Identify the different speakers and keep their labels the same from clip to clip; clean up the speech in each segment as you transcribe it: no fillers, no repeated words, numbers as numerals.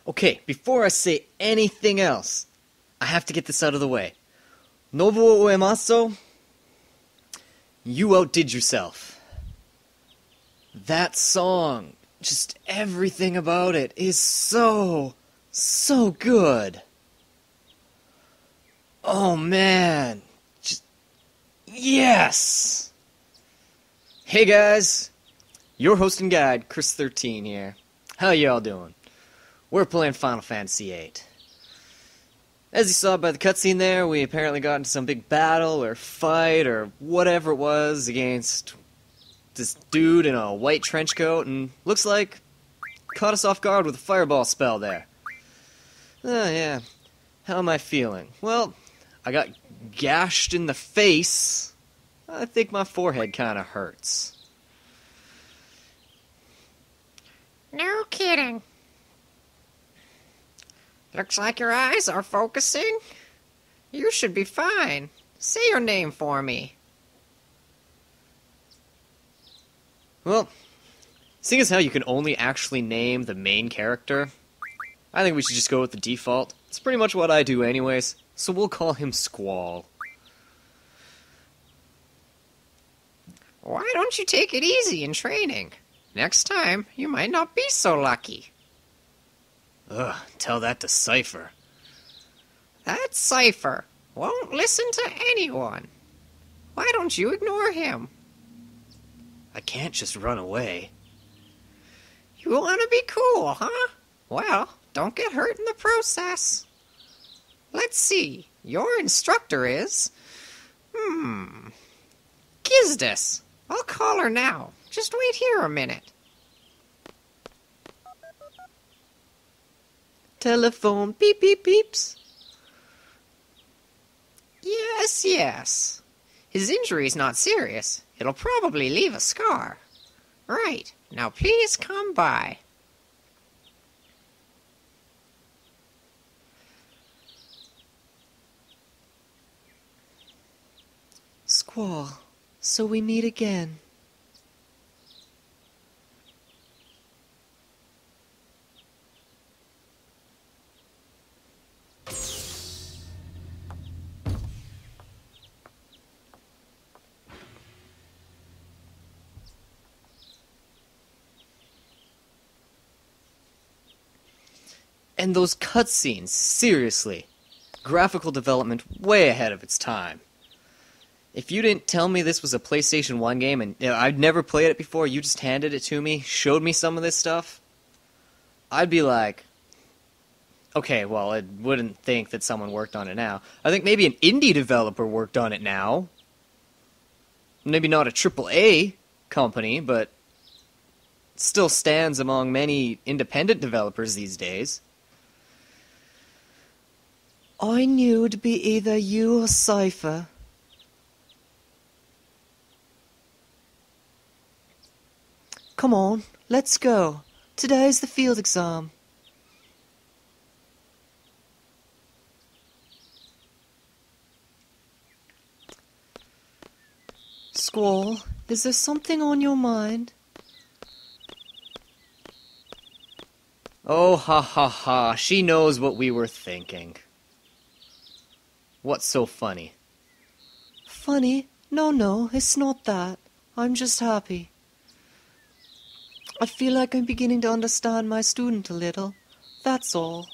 Speaker 1: Okay, before I say anything else, I have to get this out of the way. Nobuo Uematsu, you outdid yourself. That song, just everything about it is so good. Oh man, just, yes! Hey guys, your host and guide, Chris Thirtyne here. How y'all doing? We're playing Final Fantasy VIII. As you saw by the cutscene there, we apparently got into some big battle or fight or whatever it was against this dude in a white trench coat, and looks like caught us off guard with a fireball spell there. Oh yeah, how am I feeling? Well, I got gashed in the face. I think my forehead kinda hurts.
Speaker 2: No kidding. Looks like your eyes are focusing. You should be fine. Say your name for me.
Speaker 1: Well, seeing as how you can only actually name the main character, I think we should just go with the default. It's pretty much what I do anyways, so we'll call him Squall.
Speaker 2: Why don't you take it easy in training? Next time, you might not be so lucky.
Speaker 1: Ugh, tell that to Cypher.
Speaker 2: That Cypher won't listen to anyone. Why don't you ignore him?
Speaker 1: I can't just run away.
Speaker 2: You want to be cool, huh? Well, don't get hurt in the process. Let's see. Your instructor is... Gizdis. I'll call her now. Just wait here a minute.
Speaker 1: Telephone beep beep beeps.
Speaker 2: Yes. His injury's not serious. It'll probably leave a scar. Right. Now please come by.
Speaker 1: Squall, so we meet again. And those cutscenes, seriously. Graphical development way ahead of its time. If you didn't tell me this was a PlayStation 1 game, and I'd never played it before, you just handed it to me, showed me some of this stuff, I'd be like, okay, well, I wouldn't think that someone worked on it now. I think maybe an indie developer worked on it now. Maybe not a AAA company, but it still stands among many independent developers these days. I knew it'd be either you or Cypher. Come on, let's go. Today's the field exam. Squall, is there something on your mind? Oh, ha ha ha, she knows what we were thinking. What's so funny? Funny? No, it's not that. I'm just happy. I feel like I'm beginning to understand my student a little. That's all.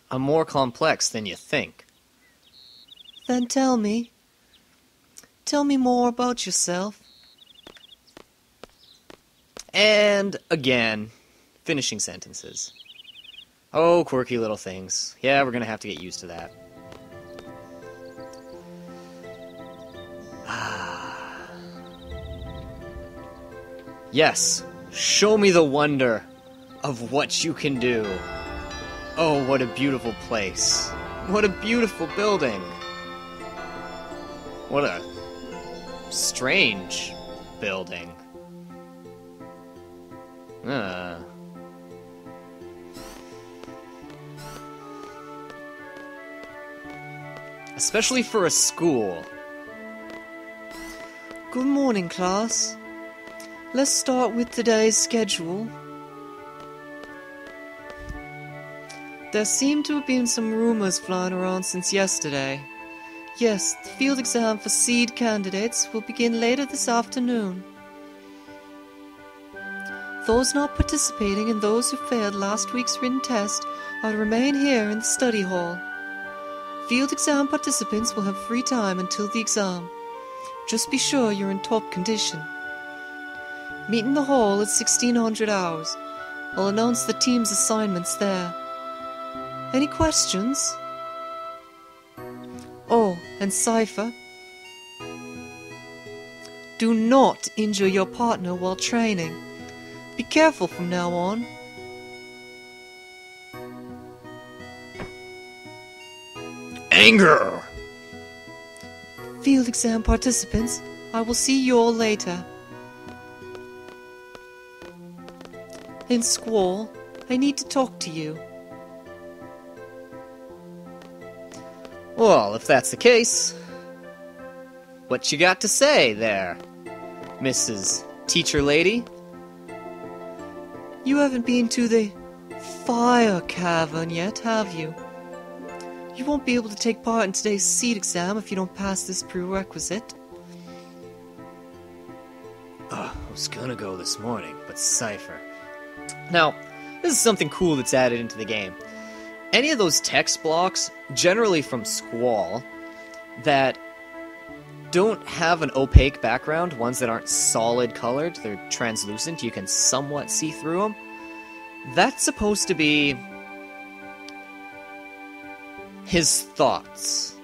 Speaker 1: I'm more complex than you think. Then tell me. Tell me more about yourself. And again, finishing sentences. Oh, quirky little things. Yeah, we're gonna have to get used to that. Yes, show me the wonder of what you can do. Oh, what a beautiful place. What a beautiful building. What a strange building. Especially for a school. Good morning, class. Let's start with today's schedule. There seem to have been some rumors flying around since yesterday. Yes, the field exam for seed candidates will begin later this afternoon. Those not participating and those who failed last week's written test are to remain here in the study hall. Field exam participants will have free time until the exam. Just be sure you're in top condition. Meet in the hall at 1600 hours. I'll announce the team's assignments there. Any questions? Oh, and Cypher. Do not injure your partner while training. Be careful from now on.
Speaker 3: Anger!
Speaker 1: Field exam participants, I will see you all later. In Squall, I need to talk to you.
Speaker 3: Well, if that's the case, what you got to say there, Mrs. Teacher Lady?
Speaker 1: You haven't been to the Fire Cavern yet, have you? You won't be able to take part in today's seed exam if you don't pass this prerequisite.
Speaker 3: I was gonna go this morning, but Cypher. Now, this is something cool that's added into the game. Any of those text blocks, generally from Squall, that don't have an opaque background, ones that aren't solid colored, they're translucent, you can somewhat see through them, that's supposed to be his thoughts.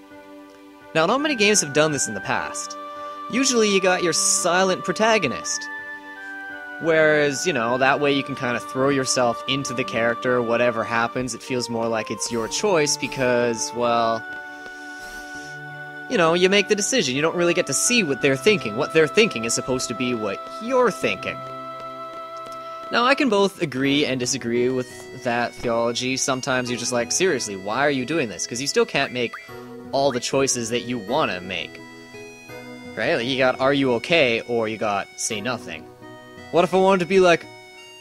Speaker 3: Now, not many games have done this in the past. Usually you got your silent protagonist, whereas, you know, that way you can kind of throw yourself into the character, whatever happens, it feels more like it's your choice because, well, you know, you make the decision. You don't really get to see what they're thinking. What they're thinking is supposed to be what you're thinking. Now, I can both agree and disagree with that theology. Sometimes you're just like, seriously, why are you doing this? Because you still can't make all the choices that you want to make. Right? Like, you got, are you okay? Or you got, say nothing. What if I wanted to be like,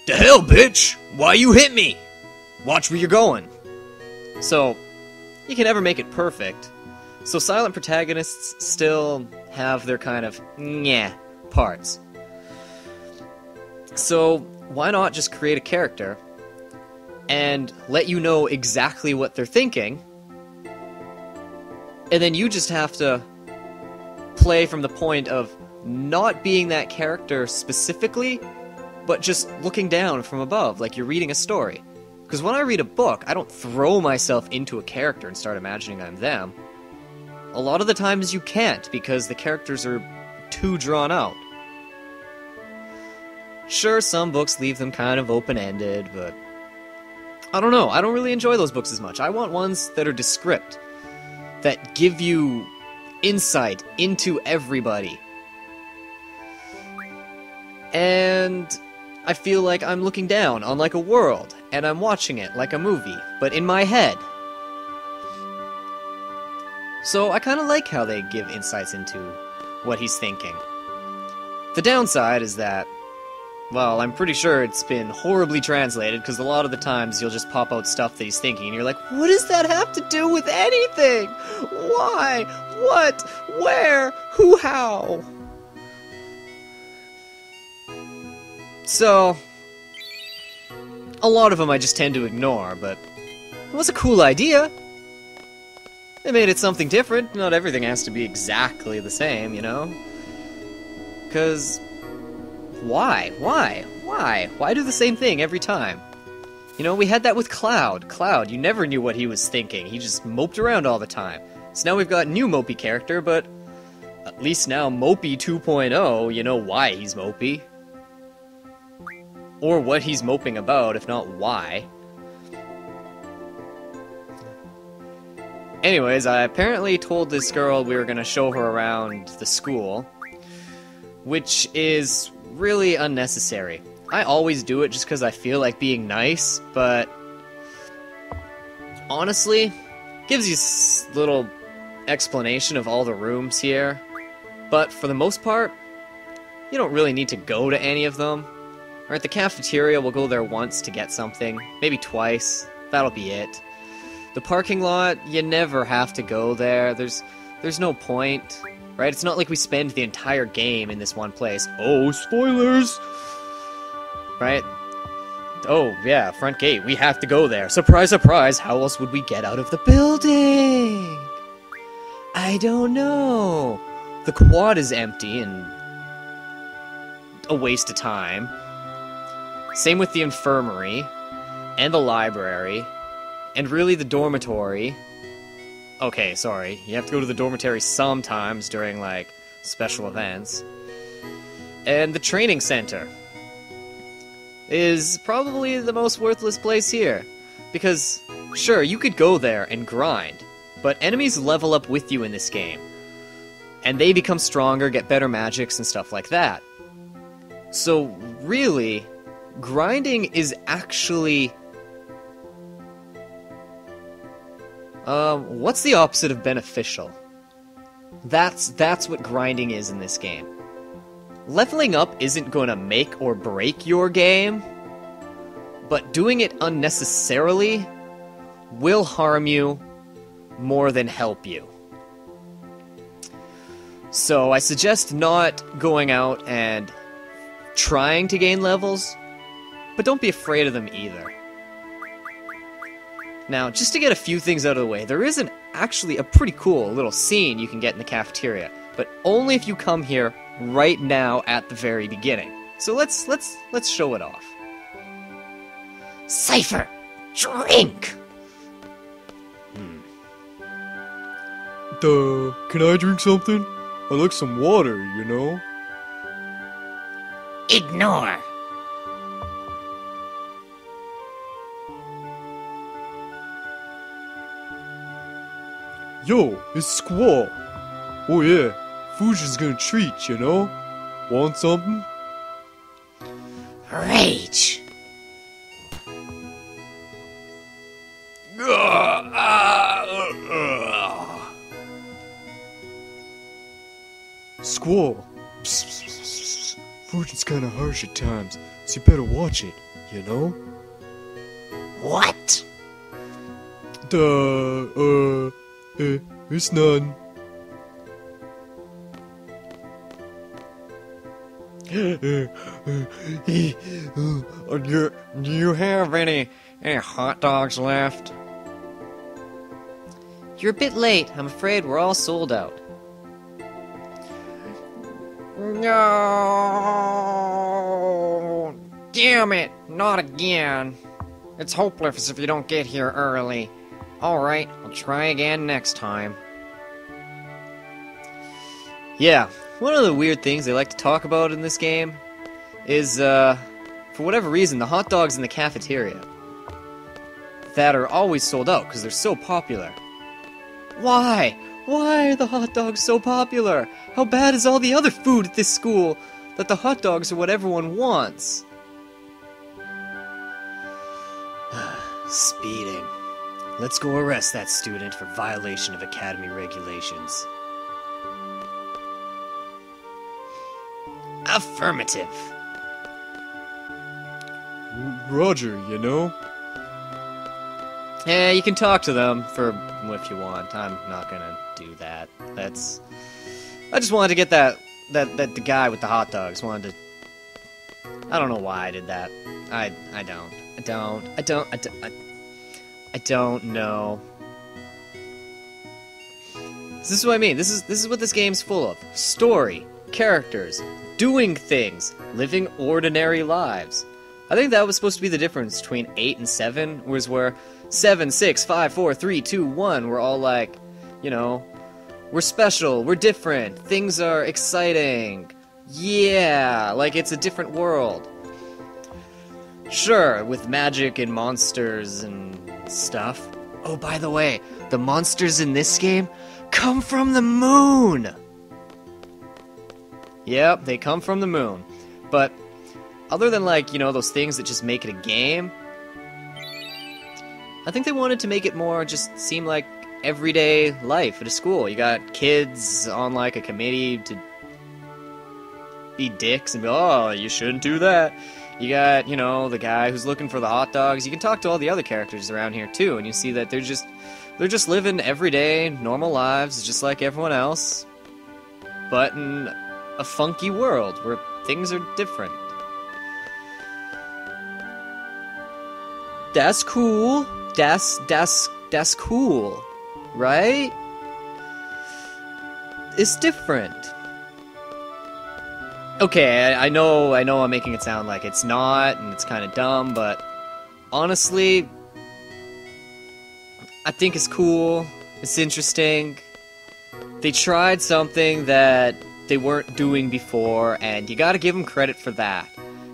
Speaker 3: to hell, bitch! Why you hit me? Watch where you're going. So, you can never make it perfect. So silent protagonists still have their kind of nyeh parts. So why not just create a character and let you know exactly what they're thinking, and then you just have to play from the point of not being that character specifically, but just looking down from above, like you're reading a story. Because when I read a book, I don't throw myself into a character and start imagining I'm them. A lot of the times you can't, because the characters are too drawn out. Sure, some books leave them kind of open-ended, but I don't know, I don't really enjoy those books as much. I want ones that are descript, that give you insight into everybody. And I feel like I'm looking down on like a world, and I'm watching it like a movie, but in my head. So I kind of like how they give insights into what he's thinking. The downside is that, well, I'm pretty sure it's been horribly translated, because a lot of the times you'll just pop out stuff that he's thinking, and you're like, what does that have to do with anything? Why? What? Where? Who? How? So, a lot of them I just tend to ignore, but it was a cool idea. They made it something different. Not everything has to be exactly the same, you know? Because why? Why do the same thing every time? You know, we had that with Cloud. Cloud, you never knew what he was thinking. He just moped around all the time. So now we've got a new mopey character, but at least now Mopey 2.0, you know why he's mopey. Or what he's moping about, if not why. Anyways, I apparently told this girl we were going to show her around the school, which is really unnecessary. I always do it just because I feel like being nice, but honestly, gives you a little explanation of all the rooms here, but for the most part, you don't really need to go to any of them. Or at the cafeteria, we'll go there once to get something, maybe twice, that'll be it. The parking lot, you never have to go there. There's no point, right? It's not like we spend the entire game in this one place. Oh, spoilers! Right? Oh, yeah, front gate. We have to go there. Surprise, surprise. How else would we get out of the building? I don't know. The quad is empty and a waste of time. Same with the infirmary and the library and really the dormitory. Okay, sorry. You have to go to the dormitory sometimes during, like, special events. And the training center is probably the most worthless place here. Because, sure, you could go there and grind, but enemies level up with you in this game. And they become stronger, get better magics and stuff like that. So, really, grinding is actually... what's the opposite of beneficial? That's what grinding is in this game. Leveling up isn't going to make or break your game, but doing it unnecessarily will harm you more than help you. So I suggest not going out and trying to gain levels, but don't be afraid of them either. Now, just to get a few things out of the way, there is actually a pretty cool little scene you can get in the cafeteria, but only if you come here right now at the very beginning. So let's show it off.
Speaker 2: Cypher, drink!
Speaker 4: Can I drink something? I like some water, you know?
Speaker 2: Ignore.
Speaker 4: Yo, it's Squall. Oh yeah, Fuji's gonna treat, you know? Want something?
Speaker 2: Rage.
Speaker 4: Squall. Fuji's kinda harsh at times, so you better watch it, you know?
Speaker 2: What?
Speaker 4: It's none.
Speaker 3: Do you have any hot dogs left? You're a bit late. I'm afraid we're all sold out.
Speaker 2: No! Damn it! Not again. It's hopeless if you don't get here early. Alright, I'll try again next time.
Speaker 3: Yeah, one of the weird things they like to talk about in this game is, for whatever reason, the hot dogs in the cafeteria that are always sold out because they're so popular. Why? Why are the hot dogs so popular? How bad is all the other food at this school that the hot dogs are what everyone wants? Speeding. Let's go arrest that student for violation of academy regulations. Affirmative.
Speaker 4: Roger, you know?
Speaker 3: Yeah, you can talk to them for if you want. I'm not gonna do that. I just wanted to get that the guy with the hot dogs wanted to. I don't know why I did that. I don't know. This is what I mean. This is what this game's full of. Story, characters, doing things, living ordinary lives. I think that was supposed to be the difference between 8 and 7, was where 7, 6, 5, 4, 3, 2, 1, we're all like, you know, we're special, we're different, things are exciting, yeah, like it's a different world. Sure, with magic and monsters and stuff. Oh, by the way, the monsters in this game come from the moon! Yep, they come from the moon. But other than, like, you know, those things that just make it a game, I think they wanted to make it more just seem like everyday life at a school. You got kids on, like, a committee to be dicks and be, oh, you shouldn't do that. You got, you know, the guy who's looking for the hot dogs. You can talk to all the other characters around here too, and you see that they're just living everyday, normal lives, just like everyone else, but in a funky world where things are different. That's cool. That's cool, right? It's different. Okay, I know I'm making it sound like it's not, and it's kind of dumb, but honestly, I think it's cool. It's interesting. They tried something that they weren't doing before, and you gotta give them credit for that.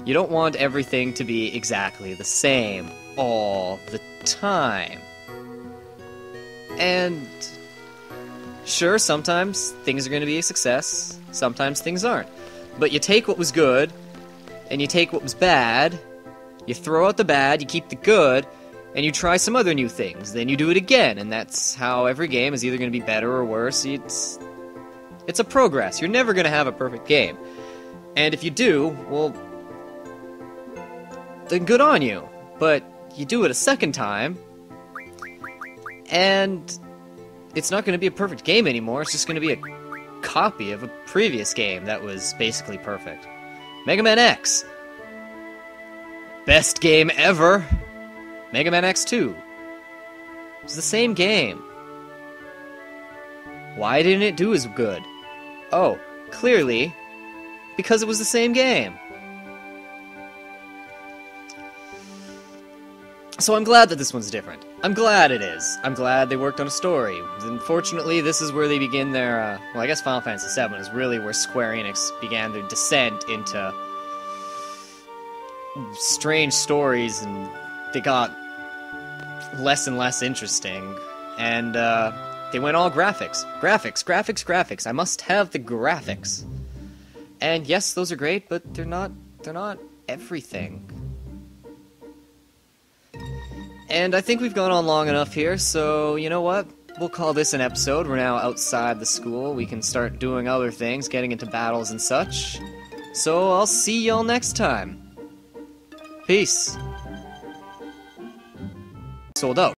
Speaker 3: You don't want everything to be exactly the same all the time. And sure, sometimes things are going to be a success, sometimes things aren't. But you take what was good, and you take what was bad, you throw out the bad, you keep the good, and you try some other new things. Then you do it again, and that's how every game is either going to be better or worse. It's a progress. You're never going to have a perfect game. And if you do, well, then good on you. But you do it a second time, and it's not going to be a perfect game anymore. It's just going to be a copy of a previous game that was basically perfect. Mega Man X. Best game ever. Mega Man X2. It's the same game. Why didn't it do as good? Oh, clearly, because it was the same game. So I'm glad that this one's different. I'm glad it is. I'm glad they worked on a story. Unfortunately, this is where they begin their, well, I guess Final Fantasy VII is really where Square Enix began their descent into strange stories, and they got less and less interesting. And, they went all graphics. Graphics. I must have the graphics. And yes, those are great, but they're not everything. And I think we've gone on long enough here, so you know what? We'll call this an episode. We're now outside the school. We can start doing other things, getting into battles and such. So I'll see y'all next time. Peace. Sold out.